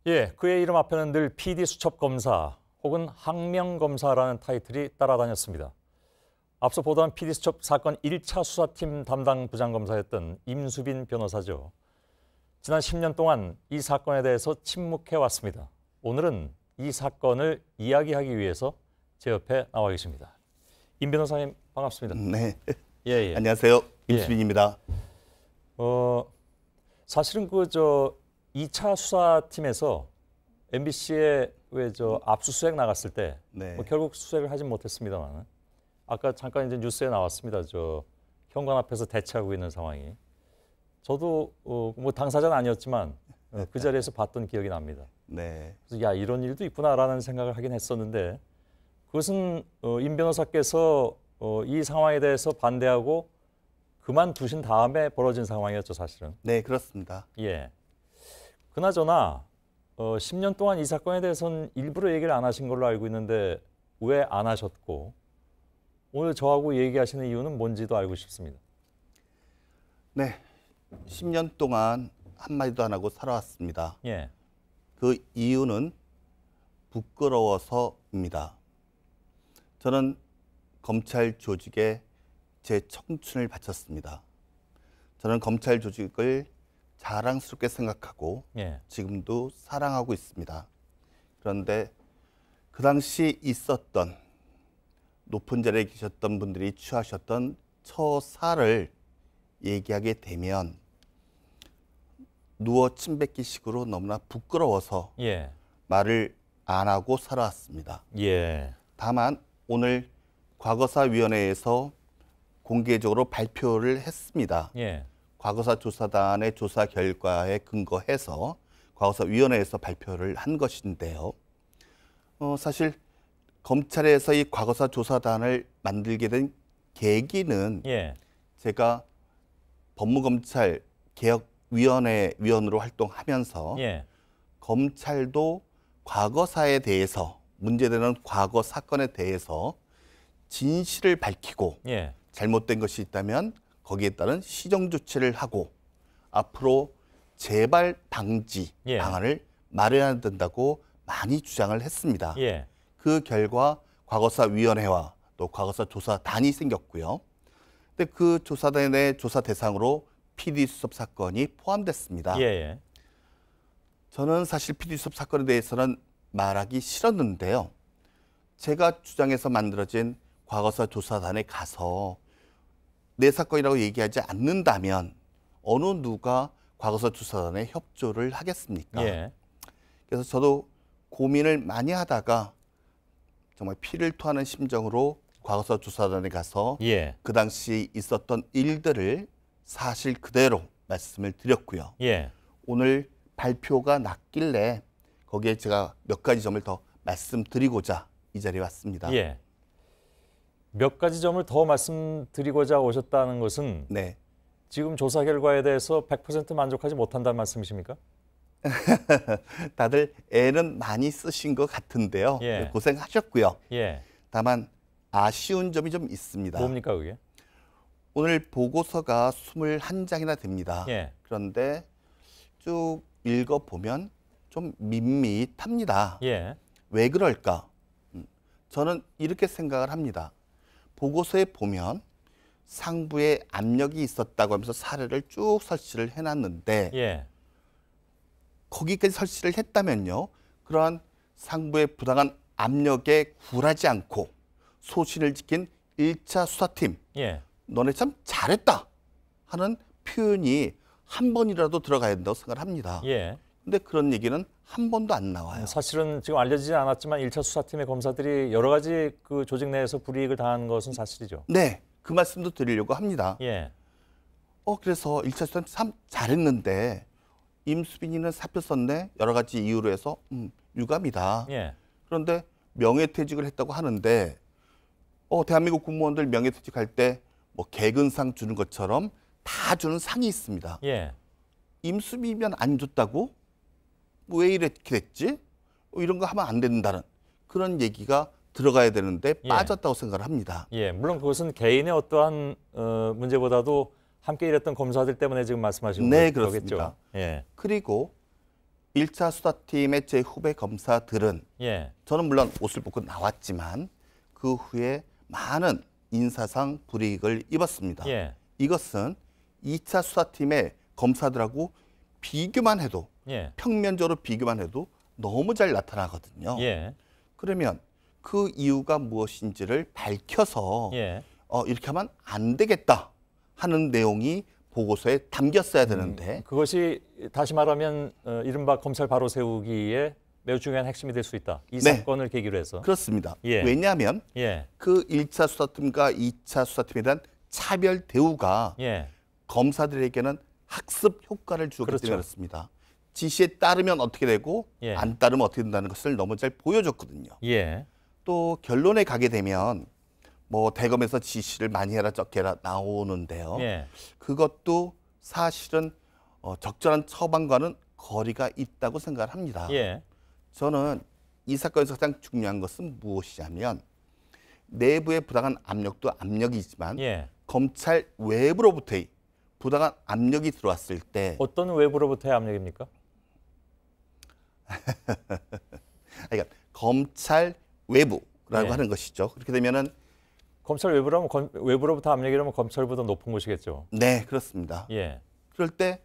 예, 그의 이름 앞에는 늘 PD수첩검사 혹은 항명검사라는 타이틀이 따라다녔습니다. 앞서 보도한 PD수첩 사건 1차 수사팀 담당 부장검사였던 임수빈 변호사죠. 지난 10년 동안 이 사건에 대해서 침묵해왔습니다. 오늘은 이 사건을 이야기하기 위해서 제 옆에 나와 계십니다. 임 변호사님 반갑습니다. 네. 예. 안녕하세요. 임수빈입니다. 사실은 2차 수사팀에서 MBC에 압수수색 나갔을 때 네. 결국 수색을 하진 못했습니다만 아까 잠깐 이제 뉴스에 나왔습니다. 현관 앞에서 대치하고 있는 상황이. 저도 당사자는 아니었지만 그 자리에서 봤던 기억이 납니다. 네. 그래서 야, 이런 일도 있구나라는 생각을 하긴 했었는데 그것은 임 변호사께서 이 상황에 대해서 반대하고 그만두신 다음에 벌어진 상황이었죠, 사실은. 네, 그렇습니다. 예. 그나저나 10년 동안 이 사건에 대해서는 일부러 얘기를 안 하신 걸로 알고 있는데 왜 안 하셨고 오늘 저하고 얘기하시는 이유는 뭔지도 알고 싶습니다. 네. 10년 동안 한마디도 안 하고 살아왔습니다. 예. 그 이유는 부끄러워서입니다. 저는 검찰 조직에 제 청춘을 바쳤습니다. 저는 검찰 조직을 자랑스럽게 생각하고 예. 지금도 사랑하고 있습니다. 그런데 그 당시 있었던 높은 자리에 계셨던 분들이 취하셨던 처사를 얘기하게 되면 누워 침뱉기식으로 너무나 부끄러워서 예. 말을 안 하고 살아왔습니다. 예. 다만 오늘 과거사위원회에서 공개적으로 발표를 했습니다. 예. 과거사 조사단의 조사 결과에 근거해서 과거사위원회에서 발표를 한 것인데요. 사실 검찰에서 이 과거사 조사단을 만들게 된 계기는 예. 제가 법무검찰 개혁위원회 위원으로 활동하면서 예. 검찰도 과거사에 대해서 문제되는 과거 사건에 대해서 진실을 밝히고 예. 잘못된 것이 있다면 거기에 따른 시정 조치를 하고 앞으로 재발 방지 예. 방안을 마련해야 된다고 많이 주장을 했습니다. 예. 그 결과 과거사위원회와 또 과거사 조사단이 생겼고요. 근데 그 조사단의 조사 대상으로 PD수첩 사건이 포함됐습니다. 예. 저는 사실 PD수첩 사건에 대해서는 말하기 싫었는데요. 제가 주장해서 만들어진 과거사 조사단에 가서 내 사건이라고 얘기하지 않는다면 어느 누가 과거사 조사단에 협조를 하겠습니까? 예. 그래서 저도 고민을 많이 하다가 정말 피를 토하는 심정으로 과거사 조사단에 가서 예. 그 당시 있었던 일들을 사실 그대로 말씀을 드렸고요. 예. 오늘 발표가 났길래 거기에 제가 몇 가지 점을 더 말씀드리고자 이 자리에 왔습니다. 예. 몇 가지 점을 더 말씀드리고자 오셨다는 것은 네. 지금 조사 결과에 대해서 100% 만족하지 못한다는 말씀이십니까? 다들 애는 많이 쓰신 것 같은데요. 예. 고생하셨고요. 예. 다만 아쉬운 점이 좀 있습니다. 뭡니까 그게? 오늘 보고서가 21장이나 됩니다. 예. 그런데 쭉 읽어보면 좀 밋밋합니다. 예. 왜 그럴까? 저는 이렇게 생각을 합니다. 보고서에 보면 상부에 압력이 있었다고 하면서 사례를 쭉 설치를 해놨는데 예. 거기까지 설치를 했다면요. 그러한 상부의 부당한 압력에 굴하지 않고 소신을 지킨 1차 수사팀 예. 너네 참 잘했다 하는 표현이 한 번이라도 들어가야 된다고 생각을 합니다. 예. 근데 그런 얘기는 한 번도 안 나와요. 사실은 지금 알려지지 않았지만 1차 수사팀의 검사들이 여러 가지 그 조직 내에서 불이익을 당한 것은 사실이죠. 네, 그 말씀도 드리려고 합니다. 예. 그래서 1차 수사팀 참 잘했는데 임수빈이는 사표 썼네 여러 가지 이유로 해서 유감이다. 예. 그런데 명예퇴직을 했다고 하는데 대한민국 공무원들 명예퇴직할 때 뭐 개근상 주는 것처럼 다 주는 상이 있습니다. 예. 임수빈이면 안 줬다고? 왜 이렇게 됐지? 이런 거 하면 안 된다는 그런 얘기가 들어가야 되는데 예. 빠졌다고 생각을 합니다. 예. 물론 그것은 개인의 어떠한 문제보다도 함께 일했던 검사들 때문에 지금 말씀하시는 네, 거겠죠. 그렇습니다. 예. 그리고 1차 수사팀의 제 후배 검사들은 예. 저는 물론 옷을 벗고 나왔지만 그 후에 많은 인사상 불이익을 입었습니다. 예. 이것은 2차 수사팀의 검사들하고 비교만 해도 예. 평면적으로 비교만 해도 너무 잘 나타나거든요. 예. 그러면 그 이유가 무엇인지를 밝혀서 예. 이렇게 하면 안 되겠다 하는 내용이 보고서에 담겼어야 되는데 그것이 다시 말하면 이른바 검찰 바로 세우기에 매우 중요한 핵심이 될 수 있다. 이 네. 사건을 계기로 해서. 그렇습니다. 예. 왜냐하면 예. 그 1차 수사팀과 2차 수사팀에 대한 차별 대우가 예. 검사들에게는 학습 효과를 주었기 그렇죠. 때문에 그렇습니다. 지시에 따르면 어떻게 되고 예. 안 따르면 어떻게 된다는 것을 너무 잘 보여줬거든요. 예. 또 결론에 가게 되면 뭐 대검에서 지시를 많이 해라 적게 해라 나오는데요. 예. 그것도 사실은 적절한 처방과는 거리가 있다고 생각을 합니다. 예. 저는 이 사건에서 가장 중요한 것은 무엇이냐면 내부의 부당한 압력도 압력이지만 예. 검찰 검찰 외부로부터의 부당한 압력이 들어왔을 때 어떤 외부로부터의 압력입니까? 그러니까 검찰 외부라고 예. 하는 것이죠. 그렇게 되면은 검찰 외부라면 외부로부터 압력이라면 검찰보다 높은 곳이겠죠. 네, 그렇습니다. 예. 그럴 때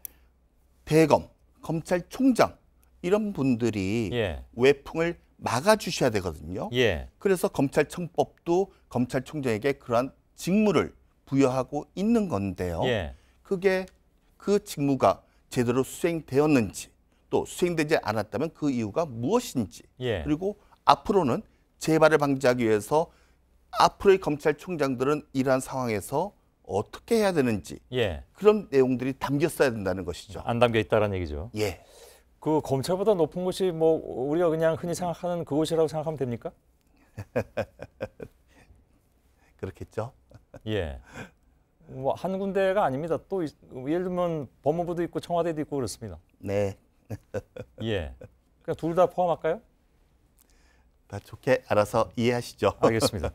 대검, 검찰총장 이런 분들이 예. 외풍을 막아주셔야 되거든요. 예. 그래서 검찰청법도 검찰총장에게 그러한 직무를 부여하고 있는 건데요. 예. 그게 그 직무가 제대로 수행되었는지 또 수행되지 않았다면 그 이유가 무엇인지 예. 그리고 앞으로는 재발을 방지하기 위해서 앞으로의 검찰총장들은 이러한 상황에서 어떻게 해야 되는지 예. 그런 내용들이 담겼어야 된다는 것이죠. 안 담겨 있다라는 얘기죠. 예. 그 검찰보다 높은 곳이 뭐 우리가 그냥 흔히 생각하는 그곳이라고 생각하면 됩니까? 그렇겠죠. 예. 뭐 한 군데가 아닙니다. 또 예를 들면 법무부도 있고 청와대도 있고 그렇습니다. 네. 예. 그냥 둘 다 포함할까요? 다 좋게 알아서 이해하시죠. 알겠습니다.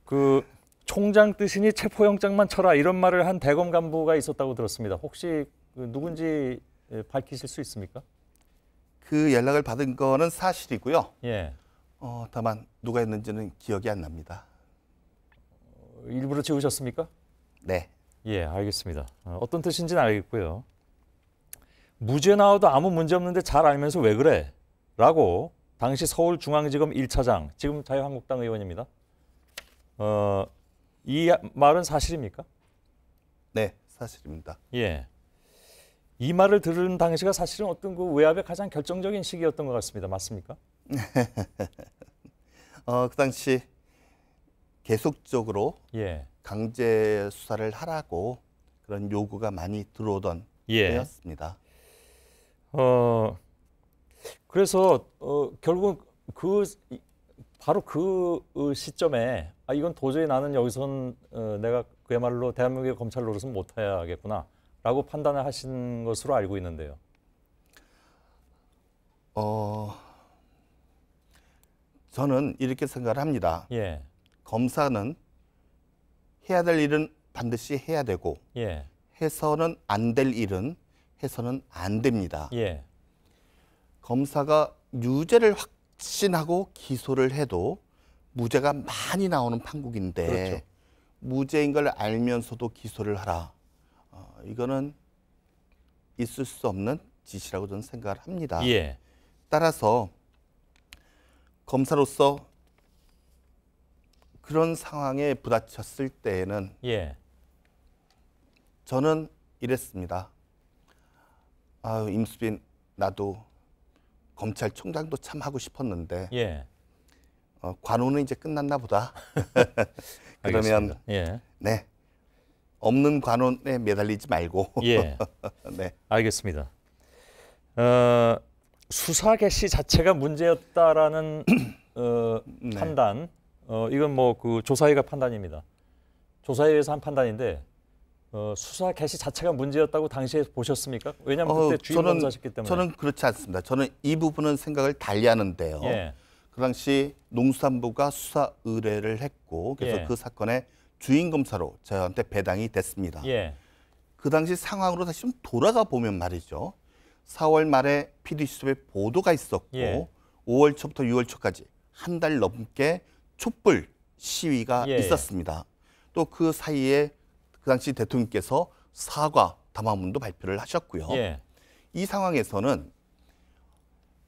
그 총장 뜻이니 체포영장만 쳐라 이런 말을 한 대검 간부가 있었다고 들었습니다. 혹시 누군지 밝히실 수 있습니까? 그 연락을 받은 거는 사실이고요. 예. 다만 누가 했는지는 기억이 안 납니다. 일부러 지우셨습니까? 네. 예, 알겠습니다. 어떤 뜻인지는 알겠고요. 무죄 나와도 아무 문제 없는데 잘 알면서 왜 그래? 라고 당시 서울중앙지검 1차장, 지금 자유한국당 의원입니다. 이 말은 사실입니까? 네, 사실입니다. 예. 이 말을 들은 당시가 사실은 어떤 그 외압의 가장 결정적인 시기였던 것 같습니다. 맞습니까? 그 당시 계속적으로 예. 강제 수사를 하라고 그런 요구가 많이 들어오던 예. 때였습니다. 그래서 결국 바로 그 시점에 이건 도저히 나는 여기선 내가 그야말로 대한민국의 검찰 노릇은 못해야겠구나라고 판단을 하신 것으로 알고 있는데요. 저는 이렇게 생각을 합니다. 예, 검사는 해야 될 일은 반드시 해야 되고 예, 해서는 안 될 일은 해서는 안 됩니다. 예, 검사가 유죄를 확신하고 기소를 해도 무죄가 많이 나오는 판국인데 그렇죠. 무죄인 걸 알면서도 기소를 하라. 이거는 있을 수 없는 짓이라고 저는 생각을 합니다. 예, 따라서 검사로서 그런 상황에 부딪혔을 때에는 예, 저는 이랬습니다. 아유, 임수빈, 나도 검찰총장도 참 하고 싶었는데 예. 관우는 이제 끝났나 보다. 그러면 알겠습니다. 예, 네, 없는 관원에 매달리지 말고 예. 네, 알겠습니다. 수사 개시 자체가 문제였다라는 네. 판단, 이건 뭐 그 조사위가 판단입니다. 조사위에서 한 판단인데 수사 개시 자체가 문제였다고 당시에 보셨습니까? 왜냐하면 그때 주임 검사셨기 때문에. 저는 그렇지 않습니다. 저는 이 부분은 생각을 달리하는데요. 예, 그 당시 농수산부가 수사 의뢰를 했고 그래서 예. 그 사건의 주임 검사로 저한테 배당이 됐습니다. 예, 그 당시 상황으로 다시 좀 돌아가 보면 말이죠. 4월 말에 PD수첩에 보도가 있었고 예. 5월 초부터 6월 초까지 한 달 넘게 촛불 시위가 예. 있었습니다. 또 그 사이에 그 당시 대통령께서 사과 담화문도 발표를 하셨고요. 예. 이 상황에서는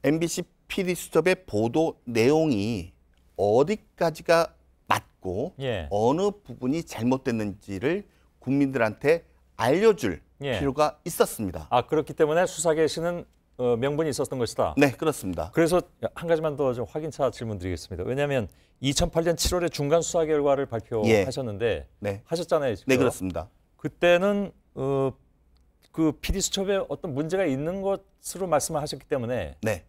MBC PD수첩의 보도 내용이 어디까지가 맞고 예. 어느 부분이 잘못됐는지를 국민들한테 알려줄 예. 필요가 있었습니다. 아, 그렇기 때문에 수사 개시는 명분이 있었던 것이다. 네, 그렇습니다. 그래서 한 가지만 더 좀 확인차 질문드리겠습니다. 왜냐하면 2008년 7월에 중간 수사 결과를 발표하셨는데 네. 하셨잖아요. 네, 그렇습니다. 그때는 그 PD수첩에 어떤 문제가 있는 것으로 말씀을 하셨기 때문에 네.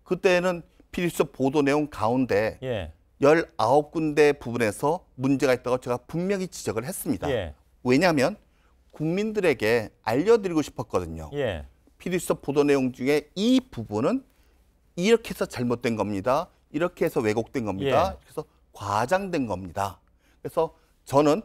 그때는 PD수첩 보도 내용 가운데 예. 19군데 부분에서 문제가 있다고 제가 분명히 지적을 했습니다. 예. 왜냐하면 국민들에게 알려드리고 싶었거든요. 예. PD수첩 보도 내용 중에 이 부분은 이렇게 해서 잘못된 겁니다. 이렇게 해서 왜곡된 겁니다. 예. 그래서 과장된 겁니다. 그래서 저는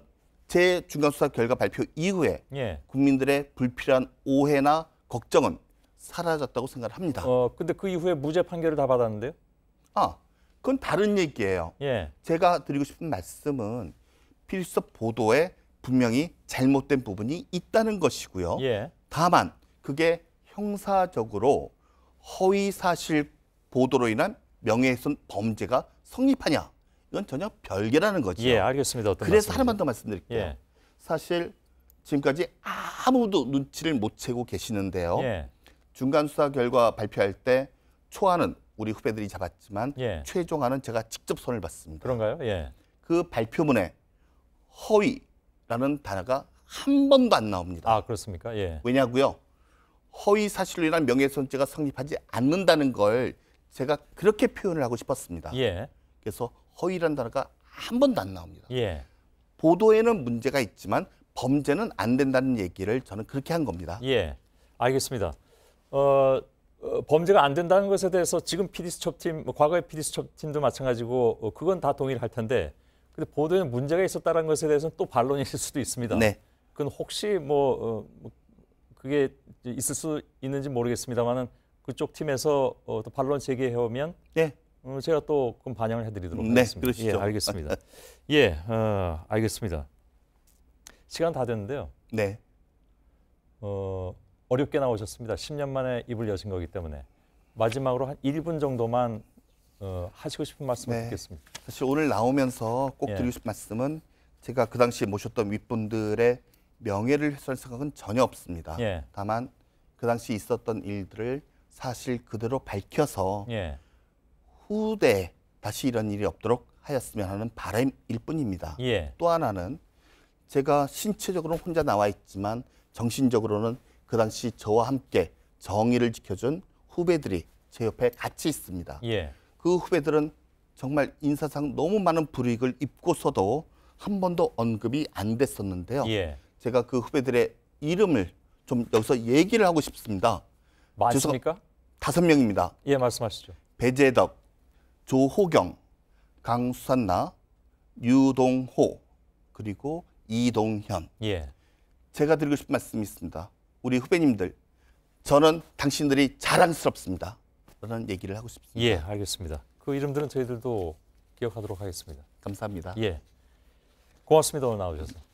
제 중간수사 결과 발표 이후에 예. 국민들의 불필요한 오해나 걱정은 사라졌다고 생각을 합니다. 근데 그 이후에 무죄 판결을 다 받았는데요. 그건 다른 얘기예요. 예. 제가 드리고 싶은 말씀은 PD수첩 보도에 분명히 잘못된 부분이 있다는 것이고요. 예. 다만 그게 형사적으로 허위 사실 보도로 인한 명예훼손 범죄가 성립하냐? 이건 전혀 별개라는 거죠. 예, 알겠습니다. 어떤 그래서 말씀인지. 하나만 더 말씀드릴게요. 예. 사실 지금까지 아무도 눈치를 못 채고 계시는데요. 예. 중간 수사 결과 발표할 때 초안은 우리 후배들이 잡았지만 예. 최종안은 제가 직접 손을 봤습니다. 그런가요? 예. 그 발표문에 허위라는 단어가 한 번도 안 나옵니다. 아, 그렇습니까? 예. 왜냐고요? 허위 사실로 인한 명예훼손죄가 성립하지 않는다는 걸 제가 그렇게 표현을 하고 싶었습니다. 예. 그래서 허위라는 단어가 한 번도 안 나옵니다. 예. 보도에는 문제가 있지만 범죄는 안 된다는 얘기를 저는 그렇게 한 겁니다. 예. 알겠습니다. 범죄가 안 된다는 것에 대해서 지금 PD수첩팀, 과거의 PD수첩팀도 마찬가지고 그건 다 동의를 할 텐데, 근데 보도에 문제가 있었다는 것에 대해서는 또 반론이 있을 수도 있습니다. 네. 그건 혹시 그게 있을 수 있는지 모르겠습니다만은 그쪽 팀에서 또 반론 제기해오면 네. 제가 또 그럼 반영을 해드리도록 네, 하겠습니다. 그러시죠. 예, 알겠습니다. 예, 알겠습니다. 시간 다 됐는데요. 네. 어렵게 나오셨습니다. 10년 만에 입을 여신 거기 때문에 마지막으로 한 1분 정도만 하시고 싶은 말씀을 네. 듣겠습니다. 사실 오늘 나오면서 꼭 예. 드리고 싶은 말씀은 제가 그 당시에 모셨던 윗분들의 명예를 훼손할 생각은 전혀 없습니다. 예. 다만 그 당시 있었던 일들을 사실 그대로 밝혀서 예, 후대에 다시 이런 일이 없도록 하였으면 하는 바람일 뿐입니다. 예, 또 하나는 제가 신체적으로는 혼자 나와 있지만 정신적으로는 그 당시 저와 함께 정의를 지켜준 후배들이 제 옆에 같이 있습니다. 예, 그 후배들은 정말 인사상 너무 많은 불이익을 입고서도 한 번도 언급이 안 됐었는데요. 예. 제가 그 후배들의 이름을 좀 여기서 얘기를 하고 싶습니다. 많습니까? 5명입니다. 예, 말씀하시죠. 배재덕, 조호경, 강수산나, 유동호, 그리고 이동현. 예, 제가 드리고 싶은 말씀이 있습니다. 우리 후배님들, 저는 당신들이 자랑스럽습니다. 라는 얘기를 하고 싶습니다. 예, 알겠습니다. 그 이름들은 저희들도 기억하도록 하겠습니다. 감사합니다. 예, 고맙습니다. 오늘 나오셔서.